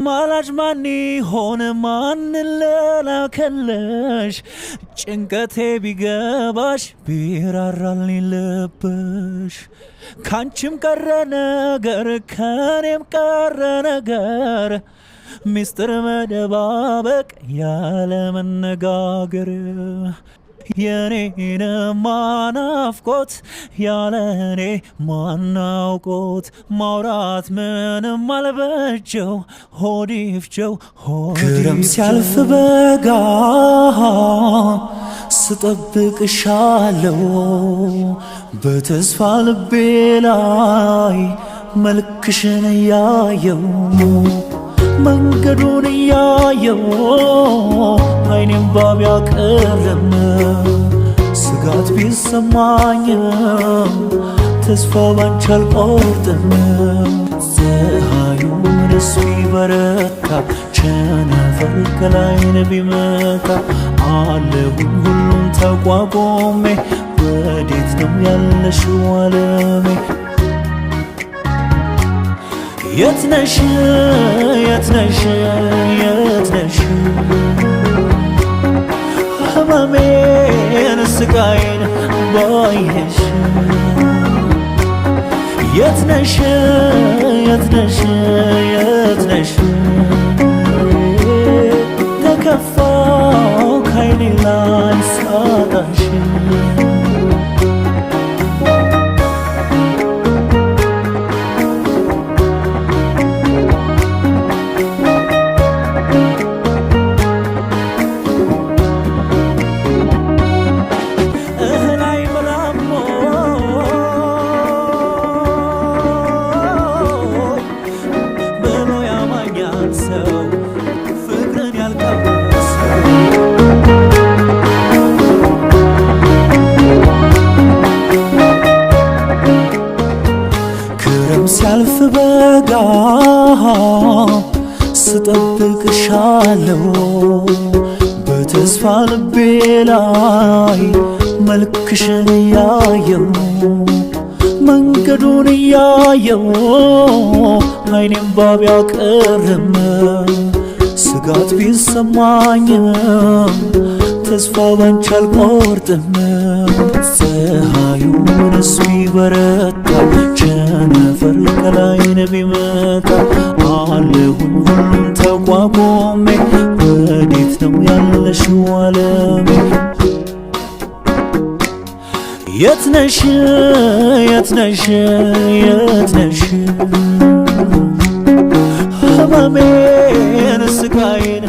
አማላጅ ማን ይሆን ማን ልላክልሽ ጭንቀቴ ቢገባሽ ቢራራልኝ ልብሽ ካንቺም ቀረ ነገር ከኔም ቀረ ነገር ሚስጥር መደባበቅ ያለ መነጋገር የኔን ማናፍቆት ያለኔ ማናውቆት ማውራት ምንም አልበጀው ሆዲፍጀው ክረም ሲያልፍ በጋ ስጠብቅሻለው በተስፋ ልቤ ላይ መልክሽን ያየው መንገዱን ያየው አይኔም ባብ ያቀረም ስጋት ቢሰማኝም ተስፋ ባንቺ አልቆርጥም ፀሐዩ ደስ ቢበረታ ቸነፈር ከላይን ቢመታ አለሁኝ ሁሉን ተቋቁሜ ወዴት ነው ያለሽው ዓለሜ የትነሽ የትነሽ የትነሽ ህመሜን ስቃዬን ባየሽ የትነሽ የትነሽ የትነሽ ተከፋው ካይኔ ላይ ሳጣሽ ሲያልፍ በጋ ስጠብቅሻለው በተስፋ ልቤ ላይ መልክሽን ያየው መንገዱን ያየው አይኔም ባብ ያቀረም ስጋት ቢሰማኝም ተስፋ ባንቺ አልቆርጥም ፀሐዩ ደስ ቢበረታ ቸነፈር ከላይን ቢመታ አለሁኝ ሁሉን ተቋቁሜ ወዴት ነው ያለሽው ዓለሜ የትነሽ የትነሽ የትነሽ ህመሜን ስቃዬን